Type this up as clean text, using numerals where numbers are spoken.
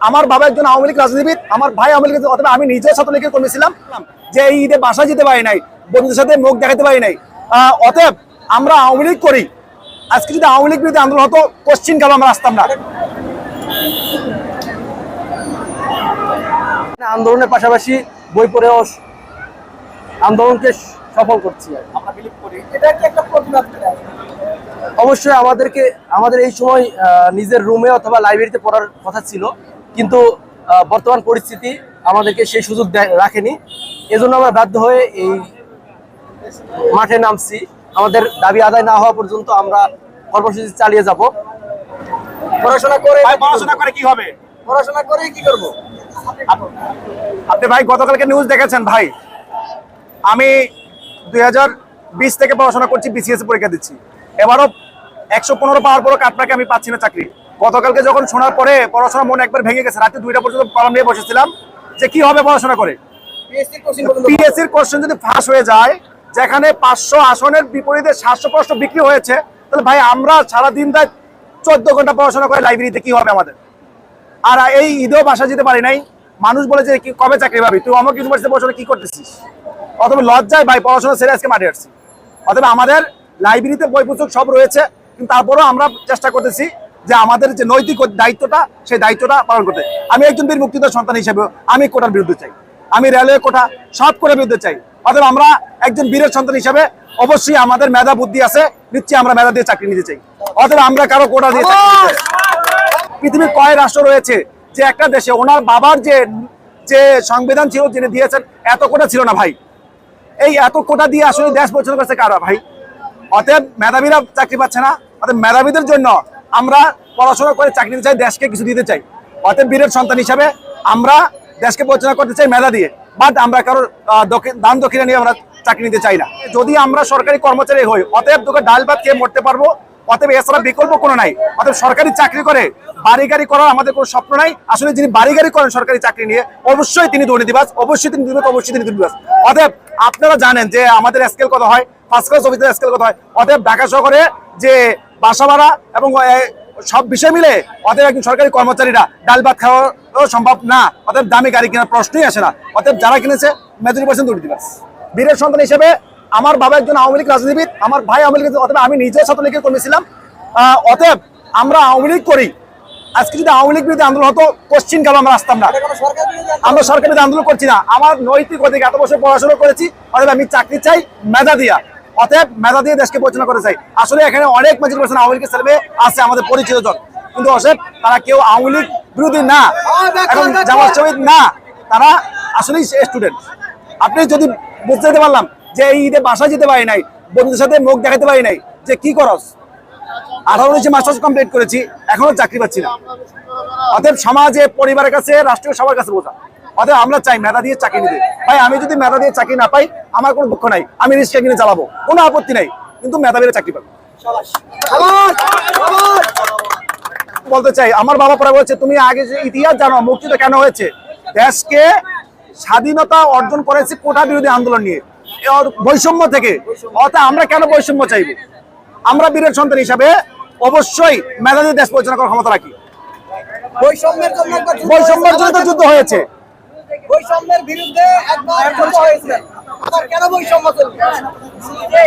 আমার বাবা একজন আওয়ামী লীগ রাজনীতিবিদ, আমার ভাই আওয়ামী লীগ, অথবা আমি নিজেও ছাত্রলীগের কর্মী ছিলাম, যে এই ঈদে বাসা যেতে পারি নাই, বন্ধুদের সাথে মুখ দেখাতে পারি নাই। অতএব আমরা আওয়ামী লীগ করি। আজকে যদি আওয়ামী লীগ বিরোধী আন্দোলন হতো, কোশ্চিন কাল আমরা আসতাম না। আন্দোলনের পাশাপাশি বই পড়েও আন্দোলনকে সফল করছি। অবশ্যই আমাদের এই সময় নিজের রুমে অথবা লাইব্রেরিতে পড়ার কথা ছিল, কিন্তু বর্তমান পরিস্থিতি আমাদেরকে সেই সুযোগ রাখেনি। এজন্য আমরা বাধ্য হয়ে এই মাঠে নামছি। আমাদের দাবি আদায় না হওয়া পর্যন্ত আমরা কর্মসূচি চালিয়ে যাব। পড়াশোনা করে কি হবে? পড়াশোনা করে কি করব? আপনি ভাই গতকালকে নিউজ দেখেছেন ভাই, আমি 2020 থেকে পড়াশোনা করছি, বিসিএস পরীক্ষা দিচ্ছি। এবারও 115 পাওয়ার পরও কাটপাকে আমি পাচ্ছি না চাকরি। গতকালকে যখন শোনার পরে পড়াশোনা মন একবার ভেঙে গেছে। রাতে 2টা পর্যন্ত কলম নিয়ে বসেছিলাম যে কি হবে পড়াশোনা করে। পিএসসির কোশ্চেন যদি ফাঁস হয়ে যায়, যেখানে 500 আসনের বিপরীতে 700 প্রশ্ন বিক্রি হয়েছে, তাহলে ভাই আমরা সারাদিন রাত 14 ঘন্টা পড়াশোনা করে লাইব্রেরিতে কি হবে আমাদের? আর এই ঈদেও বাসা যেতে পারি নাই। মানুষ বলে যে কবে চাকরি পাবি, তুই অমুক ইউনিভার্সিটি পড়াশোনা কি করতেছিস? অথবা লজ্জায় ভাই পড়াশোনা ছেড়ে আজকে মাঠে আসছি। অথবা আমাদের লাইব্রেরিতে বই পুস্তক সব রয়েছে, কিন্তু তারপরেও আমরা চেষ্টা করতেছি যে আমাদের যে নৈতিক দায়িত্বটা, সেই দায়িত্বটা পালন করতে। আমি একজন বীর মুক্তিযোদ্ধার সন্তান হিসেবে আমি কোটার বিরুদ্ধে চাই, আমি রেলওয়ে কোটা সব কোটার বিরুদ্ধে চাই। অথবা আমরা একজন বীরের সন্তান হিসেবে অবশ্যই আমাদের মেধা বুদ্ধি আছে, নিশ্চয়ই আমরা মেধা দিয়ে চাকরি নিতে চাই। অথবা আমরা কারো কোটা দিয়ে চাকরি নিতে চাই। পৃথিবীর কয় রাষ্ট্র রয়েছে যে একটা দেশে ওনার বাবার যে সংবিধান ছিল, যিনি দিয়েছেন, এত কোটা ছিল না ভাই। এই এত কোটা দিয়ে আসলে দেশ পরিচালনা করছে কারা ভাই? অতএব মেধাবীরা চাকরি পাচ্ছে না। অতএব মেধাবীদের জন্য আমরা পড়াশোনা করে চাকরি দিতে চাই, দেশকে কিছু দিতে চাই। অতএব বীরের সন্তান হিসাবে আমরা দেশকে পরিচালনা করতে চাই মেধা দিয়ে, বাট আমরা কারোর দান দক্ষিণা নিয়ে আমরা চাকরি নিতে চাই না। যদি আমরা সরকারি কর্মচারী হই, অতএব তোকে ডাল ভাত খেয়ে মরতে পারবো। অতএব এছাড়া বিকল্প কোনো নাই। অতএব সরকারি চাকরি করে বাড়ি গাড়ি করার আমাদের কোনো স্বপ্ন নাই। আসলে যিনি বাড়ি গাড়ি করেন সরকারি চাকরি নিয়ে, অবশ্যই তিনি দুর্নীতিবাজ, অবশ্যই তিনি দুর্নীতি, অবশ্যই তিনি দুর্নীতিবাজ। অতএব আপনারা জানেন যে আমাদের স্কেল কত হয়, ফার্স্ট ক্লাস অফিসের স্কেল কত হয়। অতএব ঢাকা শহরে যে বাসা ভাড়া এবং সব বিষয় মিলে অতএব একজন সরকারি কর্মচারীরা ডাল ভাত খাওয়াও সম্ভব না। অতএব দামি গাড়ি কেনার প্রশ্নই আসে না। অতএব যারা কিনেছে মেজরিটি % দুর্নীতিবাজ। বীরের সন্তান হিসেবে আমার বাবা একজন আওয়ামী লীগ রাজনীতিবিদ, আমার ভাই আওয়ামী লীগ, অথবা আমি নিজেও ছাত্রলীগের কর্মী ছিলাম। অতএব আমরা আওয়ামী লীগ করি। আজকে যদি আওয়ামী লীগ বিরোধী আন্দোলন হতো, কোশ্চিন কাল আমরা আসতাম না। আমরা সরকার বিরোধী আন্দোলন করছি না। আমার নৈতিক অধিকার, এত বছর পড়াশোনা করেছি, অতএব আমি চাকরি চাই মেধা দিয়া। অতএব মেধা দিয়ে দেশকে পরিচালনা করতে চাই। আসলে এখানে অনেক মেজরিটি % আওয়ামী লীগের ছেলে আছে, আমাদের পরিচিত জন, কিন্তু অতএব তারা কেউ আওয়ামী লীগ বিরোধী না এবং জামাত শহীদ না, তারা আসলেই স্টুডেন্ট। আপনি যদি বুঝতে যেতে পারলাম যে এই ঈদে বাসা যেতে পারি নাই, বন্ধুদের সাথে মুখ দেখাতে পারি নাই, যে কি করস? 18-19 মাস্টার্স কমপ্লিট করেছি, এখনো চাকরি পাচ্ছি না। অতএব সমাজে, পরিবারের কাছে, রাষ্ট্রীয় সবার কাছে বোঝা। অতএব আমরা চাই মেধা দিয়ে চাকরি নিতে। ভাই আমি যদি মেধা দিয়ে চাকরি না পাই, আমার কোনো দুঃখ নাই, আমি রিস্কা কিনে চালাবো, কোনো আপত্তি নাই, কিন্তু মেধাবীরা চাকরি পাবো। বলতে চাই, আমার বাবা পরে বলছে, তুমি আগে যে ইতিহাস জানো, মুক্তিযুদ্ধ কেন হয়েছে? দেশকে স্বাধীনতা অর্জন করেছে কোটা বিরোধী আন্দোলন নিয়ে, বৈষম্য থেকে। অর্থাৎ আমরা কেন বৈষম্য চাইব? আমরা বীরের সন্তান হিসাবে অবশ্যই মেধা দিয়ে দেশ পরিচালনা করার ক্ষমতা রাখি। বৈষম্যের জন্য যুদ্ধ হয়েছে, বৈষম্যের বিরুদ্ধে একবার যুদ্ধ হয়েছে, আবার কেন বৈষম্য চলবে?